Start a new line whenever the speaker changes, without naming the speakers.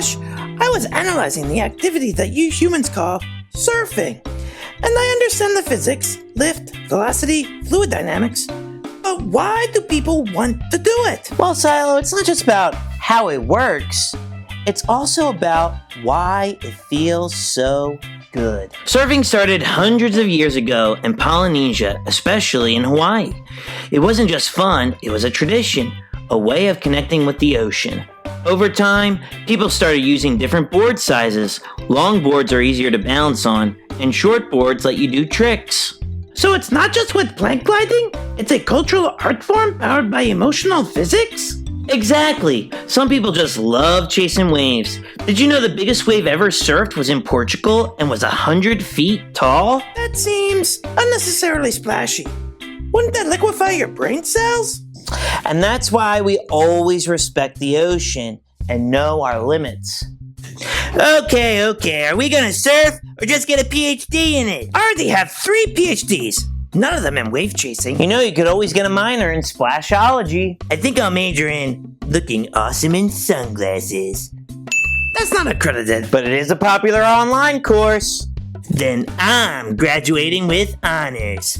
Mush, I was analyzing the activity that you humans call surfing. And I understand the physics, lift, velocity, fluid dynamics. But why do people want to do it?
Well, Cilo, it's not just about how it works. It's also about why it feels so good. Surfing started hundreds of years ago in Polynesia, especially in Hawaii. It wasn't just fun, it was a tradition, a way of connecting with the ocean. Over time, people started using different board sizes. Long boards are easier to balance on, and short boards let you do tricks.
So it's not just with plank gliding? It's a cultural art form powered by emotional physics?
Exactly. Some people just love chasing waves. Did you know the biggest wave ever surfed was in Portugal and was 100 feet tall?
That seems unnecessarily splashy. Wouldn't that liquefy your brain cells?
And that's why we always respect the ocean and know our limits. Okay, are we gonna surf or just get a PhD in it?
I already have 3 PhDs. None of them in wave chasing.
You know, you could always get a minor in splashology.
I think I'll major in looking awesome in sunglasses. That's not accredited.
But it is a popular online course.
Then I'm graduating with honors.